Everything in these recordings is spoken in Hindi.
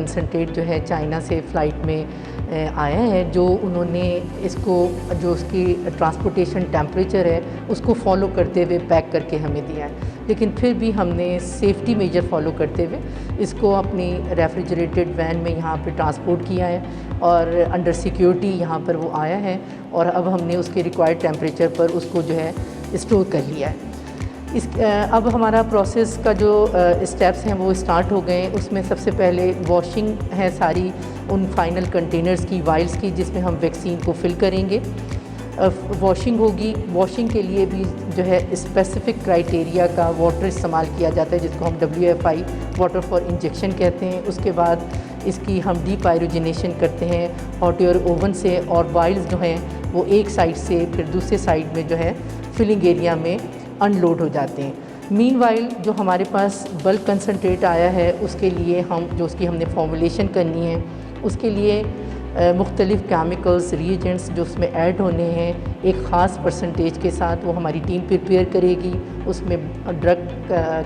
कंसनट्रेट जो है चाइना से फ़्लाइट में आया है, जो उन्होंने इसको जो उसकी ट्रांसपोर्टेशन टेम्परेचर है उसको फॉलो करते हुए पैक करके हमें दिया है। लेकिन फिर भी हमने सेफ्टी मेजर फॉलो करते हुए इसको अपनी रेफ्रिजरेटेड वैन में यहाँ पे ट्रांसपोर्ट किया है और अंडर सिक्योरिटी यहाँ पर वो आया है और अब हमने उसके रिक्वायर्ड टेम्परेचर पर उसको जो है स्टोर कर लिया है। अब हमारा प्रोसेस का जो स्टेप्स हैं वो स्टार्ट हो गए। उसमें सबसे पहले वॉशिंग है सारी उन फाइनल कंटेनर्स की, वाइल्स की, जिसमें हम वैक्सीन को फिल करेंगे। वॉशिंग होगी। वॉशिंग के लिए भी जो है स्पेसिफिक क्राइटेरिया का वाटर इस्तेमाल किया जाता है, जिसको हम WFI वाटर फॉर इंजेक्शन कहते हैं। उसके बाद इसकी हम डीपायरोजिनेशन करते हैं हॉट एयर ओवन से, और वाइल्स जो हैं वो एक साइड से फिर दूसरे साइड में जो है फिलिंग एरिया में अनलोड हो जाते हैं। मीनवाइल जो हमारे पास बल्क कंसनट्रेट आया है उसके लिए हम जो उसकी हमने फॉर्मुलेशन करनी है, उसके लिए मुख्तलिफ़ केमिकल्स रिएजेंट्स जो उसमें ऐड होने हैं एक ख़ास परसेंटेज के साथ वो हमारी टीम प्रिपेयर करेगी। उसमें ड्रग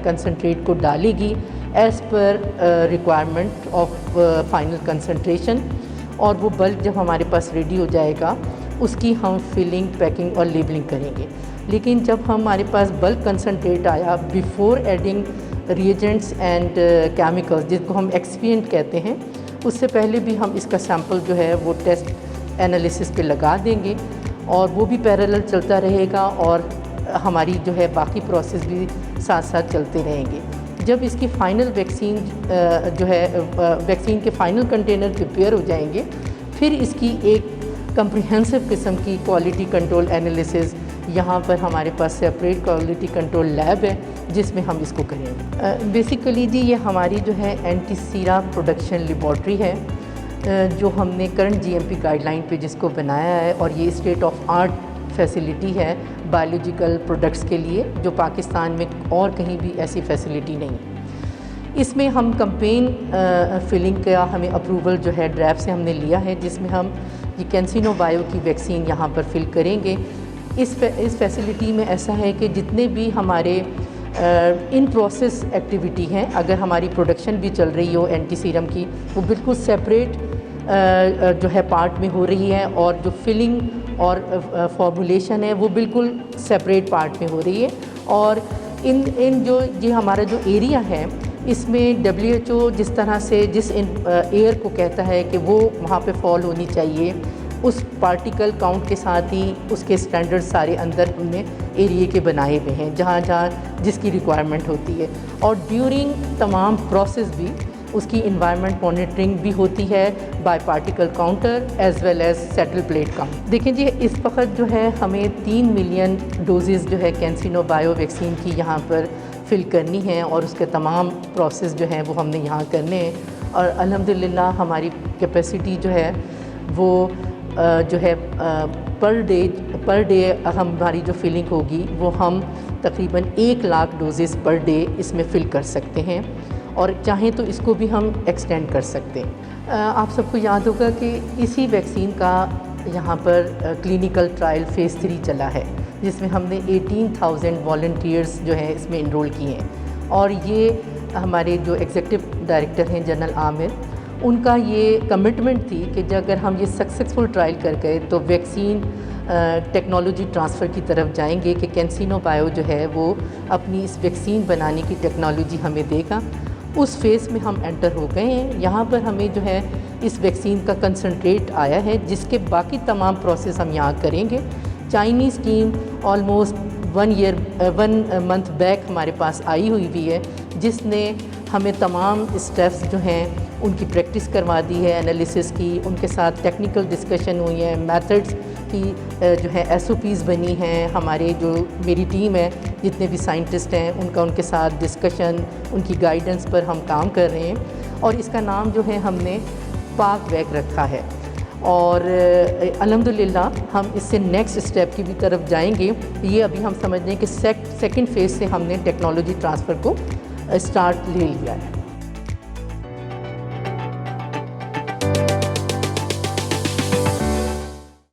कंसनट्रेट को डालेगी as per requirement of final concentration, और वो बल्क जब हमारे पास रेडी हो जाएगा उसकी हम फिलिंग, पैकिंग और लेबलिंग करेंगे। लेकिन जब हमारे पास बल्क कंसनट्रेट आया before adding reagents and chemicals, जिसको हम एक्सपिएंट कहते हैं, उससे पहले भी हम इसका सैंपल जो है वो टेस्ट एनालिसिस पे लगा देंगे और वो भी पैरेलल चलता रहेगा और हमारी जो है बाकी प्रोसेस भी साथ साथ चलते रहेंगे। जब इसकी फ़ाइनल वैक्सीन जो है वैक्सीन के फ़ाइनल कंटेनर प्रिपेयर हो जाएंगे, फिर इसकी एक कम्प्रिहेंसिव किस्म की क्वालिटी कंट्रोल एनालिसिस यहाँ पर हमारे पास सेपरेट क्वालिटी कंट्रोल लैब है जिसमें हम इसको करेंगे। बेसिकली जी ये हमारी जो है एंटीसीरा प्रोडक्शन लेबॉर्ट्री है जो हमने करंट GMP गाइडलाइन पे जिसको बनाया है, और ये स्टेट ऑफ आर्ट फैसिलिटी है बायोलॉजिकल प्रोडक्ट्स के लिए, जो पाकिस्तान में और कहीं भी ऐसी फैसिलिटी नहीं है। इसमें हम कैंपेन फिलिंग का हमें अप्रूवल जो है ड्रैफ्ट से हमने लिया है, जिसमें हम ये कैंसिनो बायो की वैक्सीन यहाँ पर फिल करेंगे। इस फैसिलिटी में ऐसा है कि जितने भी हमारे इन प्रोसेस एक्टिविटी हैं, अगर हमारी प्रोडक्शन भी चल रही हो एंटी सीरम की, वो बिल्कुल सेपरेट जो है पार्ट में हो रही है, और जो फिलिंग और फॉर्मुलेशन है वो बिल्कुल सेपरेट पार्ट में हो रही है। और इन जो ये हमारा जो एरिया है इसमें WHO जिस तरह से जिस एयर को कहता है कि वो वहाँ पे फॉल होनी चाहिए, उस पार्टिकल काउंट के साथ ही उसके स्टैंडर्ड सारे अंदर हमने एरिया के बनाए हुए हैं जहाँ जहाँ जिसकी रिक्वायरमेंट होती है। और ड्यूरिंग तमाम प्रोसेस भी उसकी इन्वायरमेंट मॉनिटरिंग भी होती है by particle counter as well as settle plate count. देखें जी, इस वक्त जो है हमें 3 मिलियन डोजेज़ जो है कैंसिनो बायो वैक्सीन की यहाँ पर फिल करनी है, और उसके तमाम प्रोसेस जो हैं वो हमने यहाँ करने हैं। और अल्हम्दुलिल्लाह हमारी कैपेसिटी जो है वो जो है पर डे हमारी जो फिलिंग होगी वो हम तकरीबन 1 लाख डोजेज़ पर डे इसमें फ़िल कर सकते हैं, और चाहें तो इसको भी हम एक्सटेंड कर सकते हैं। आप सबको याद होगा कि इसी वैक्सीन का यहाँ पर क्लिनिकल ट्रायल फ़ेज़ 3 चला है, जिसमें हमने 18,000 वॉलंटियर्स जो हैं इसमें इनरोल किए हैं। और ये हमारे जो एग्जीक्यूटिव डायरेक्टर हैं जनरल आमिर, उनका ये कमिटमेंट थी कि अगर हम ये सक्सेसफुल ट्रायल कर गए तो वैक्सीन टेक्नोलॉजी ट्रांसफ़र की तरफ जाएंगे कि कैंसिनो बायो जो है वो अपनी इस वैक्सीन बनाने की टेक्नोलॉजी हमें देगा। उस फेज़ में हम एंटर हो गए हैं। यहाँ पर हमें जो है इस वैक्सीन का कंसनट्रेट आया है, जिसके बाकी तमाम प्रोसेस हम यहाँ करेंगे। Chinese team almost 1 month back हमारे पास आई हुई है, जिसने हमें तमाम स्टेप्स जो हैं उनकी प्रैक्टिस करवा दी है, एनालिसिस की, उनके साथ टेक्निकल डिस्कशन हुई है, मेथड्स की जो है SOPs बनी हैं। हमारे जो मेरी टीम है, जितने भी साइंटिस्ट हैं, उनके साथ डिस्कशन, उनकी गाइडेंस पर हम काम कर रहे हैं। और इसका नाम जो है हमने पाक वैक रखा है, और अल्हम्दुलिल्लाह हम इससे नेक्स्ट स्टेप की भी तरफ जाएंगे। ये अभी हम समझ रहे हैं कि सेकंड फेज़ से हमने टेक्नोलॉजी ट्रांसफ़र को स्टार्ट ले लिया है।